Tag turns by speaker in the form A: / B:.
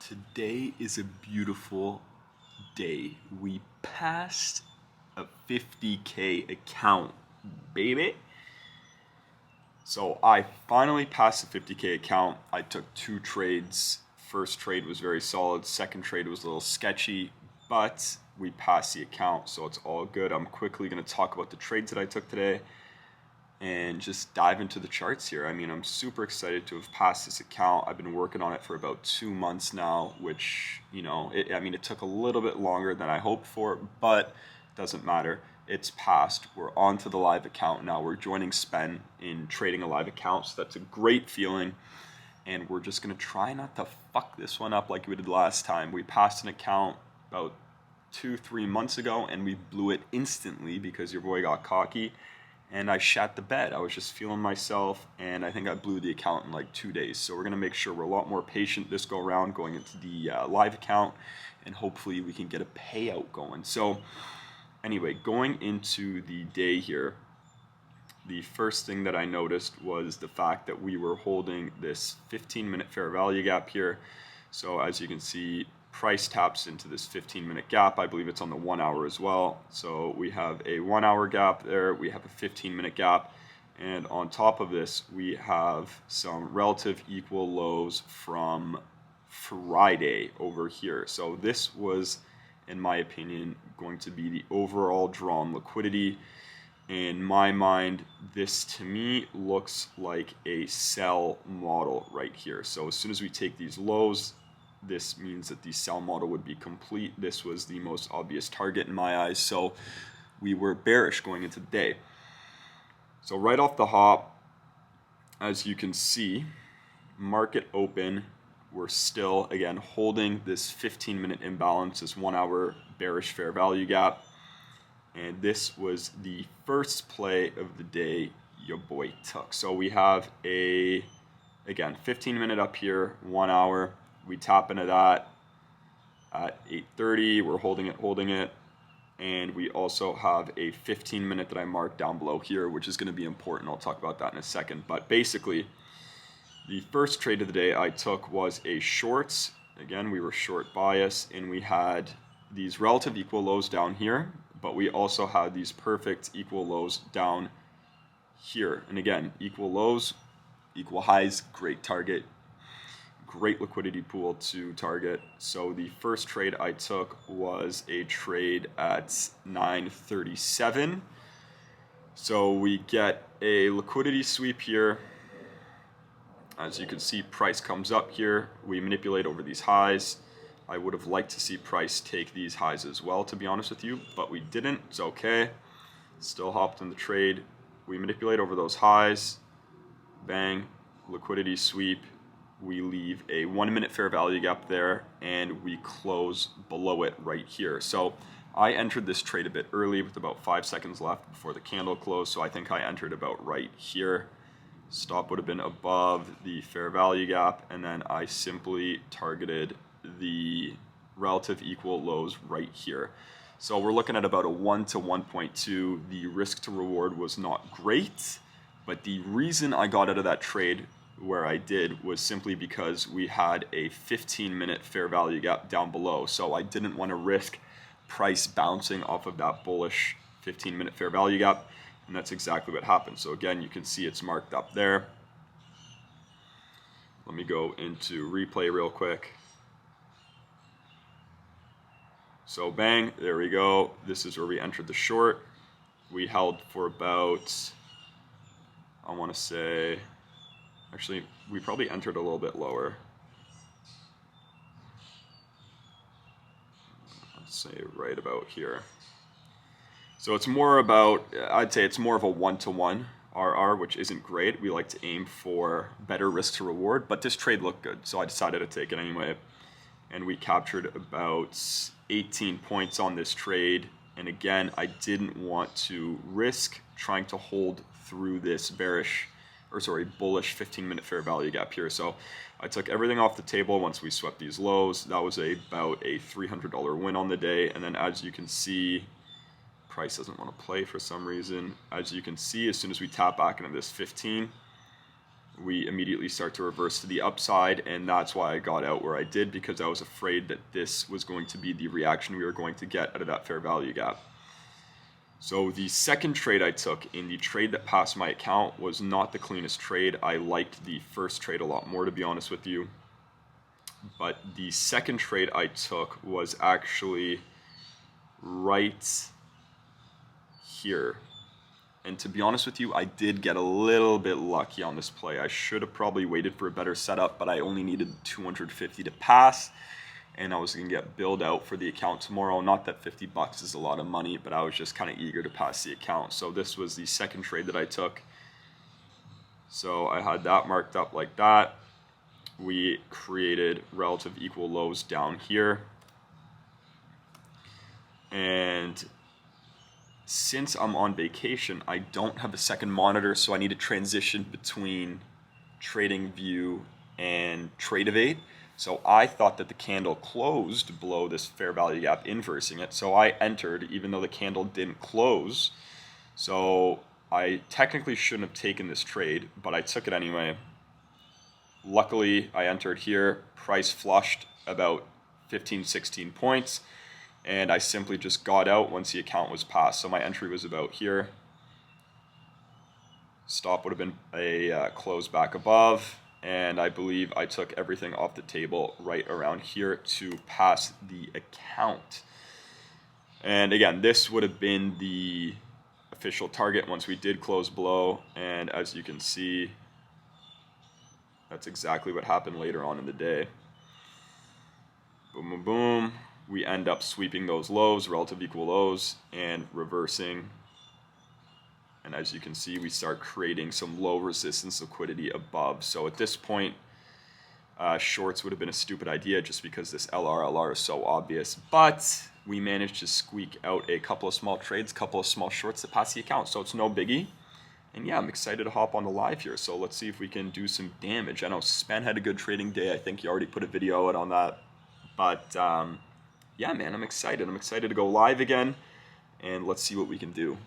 A: Today is a beautiful day. We passed a 50K account, baby. So I finally passed the 50K account. I took 2 trades. First trade was very solid. Second trade was a little sketchy, but we passed the account, so it's all good. I'm quickly going to talk about the trades that I took today and just dive into the charts here. I mean, I'm super excited to have passed this account. I've been working on it for about 2 months now, which, it took a little bit longer than I hoped for, but doesn't matter. It's passed. We're on to the live account now. We're joining Spen in trading a live account, so that's a great feeling. And we're just going to try not to fuck this one up like we did last time. We passed an account about 2-3 months ago, and we blew it instantly because your boy got cocky. And I shat the bed. I was just feeling myself, and I think I blew the account in like 2 days. So we're going to make sure we're a lot more patient this go around going into the live account, and hopefully we can get a payout going. So anyway, going into the day here, the first thing that I noticed was the fact that we were holding this 15-minute fair value gap here. So as you can see, price taps into this 15-minute gap. I believe it's on the 1 hour as well. So we have a 1 hour gap there. We have a 15-minute gap. And on top of this, we have some relative equal lows from Friday over here. So this was, in my opinion, going to be the overall drawn liquidity. In my mind, this to me looks like a sell model right here. So as soon as we take these lows, this means that the sell model would be complete. This was the most obvious target in my eyes, so we were bearish going into the day. So right off the hop, as you can see, market open, we're still, again, holding this 15-minute imbalance, this 1 hour bearish fair value gap. And this was the first play of the day your boy took. So we have a, again, 15-minute up here, 1 hour. We tap into that at 8:30. We're holding it. And we also have a 15-minute that I marked down below here, which is going to be important. I'll talk about that in a second. But basically, the first trade of the day I took was a shorts. Again, we were short bias, and we had these relative equal lows down here, but we also had these perfect equal lows down here. And again, equal lows, equal highs, great target. Great liquidity pool to target. So the first trade I took was a trade at 9:37. So we get a liquidity sweep here. As you can see, price comes up here. We manipulate over these highs. I would have liked to see price take these highs as well, to be honest with you, but we didn't. It's okay. Still hopped in the trade. We manipulate over those highs. Bang, liquidity sweep. We leave a 1 minute fair value gap there, and we close below it right here. So I entered this trade a bit early with about 5 seconds left before the candle closed, so I think I entered about right here. Stop would have been above the fair value gap, and then I simply targeted the relative equal lows right here. So we're looking at about a 1 to 1.2. The risk to reward was not great, but the reason I got out of that trade where I did was simply because we had a 15-minute fair value gap down below. So I didn't want to risk price bouncing off of that bullish 15-minute fair value gap. And that's exactly what happened. So again, you can see it's marked up there. Let me go into replay real quick. So bang, there we go. This is where we entered the short. We held for about, I want to say, actually, we probably entered a little bit lower. Let's say right about here. So it's more about, I'd say it's more of a 1-to-1 RR, which isn't great. We like to aim for better risk to reward, but this trade looked good, so I decided to take it anyway. And we captured about 18 points on this trade. And again, I didn't want to risk trying to hold through this bullish 15-minute fair value gap here. So I took everything off the table once we swept these lows. That was about a $300 win on the day. And then as you can see, price doesn't want to play for some reason. As you can see, as soon as we tap back into this 15, we immediately start to reverse to the upside, and that's why I got out where I did, because I was afraid that this was going to be the reaction we were going to get out of that fair value gap. So the second trade I took in the trade that passed my account was not the cleanest trade. I liked the first trade a lot more, to be honest with you. But the second trade I took was actually right here. And to be honest with you, I did get a little bit lucky on this play. I should have probably waited for a better setup, but I only needed 250 to pass, and I was going to get billed out for the account tomorrow. Not that 50 bucks is a lot of money, but I was just kind of eager to pass the account. So this was the second trade that I took. So I had that marked up like that. We created relative equal lows down here. And since I'm on vacation, I don't have a second monitor, so I need to transition between TradingView and Trade So I thought that the candle closed below this fair value gap, inversing it. So I entered even though the candle didn't close. So I technically shouldn't have taken this trade, but I took it anyway. Luckily, I entered here, price flushed about 15, 16 points. And I simply just got out once the account was passed. So my entry was about here. Stop would have been a close back above. And I believe I took everything off the table right around here to pass the account. And again, this would have been the official target once we did close below. And as you can see, that's exactly what happened later on in the day. Boom, boom, boom. We end up sweeping those lows, relative equal lows, and reversing. And as you can see, we start creating some low resistance liquidity above. So at this point, shorts would have been a stupid idea just because this LR is so obvious. But we managed to squeak out a couple of small trades, couple of small shorts to pass the account. So it's no biggie. And yeah, I'm excited to hop on the live here. So let's see if we can do some damage. I know Spen had a good trading day. I think you already put a video out on that. But yeah, man, I'm excited. I'm excited to go live again, and let's see what we can do.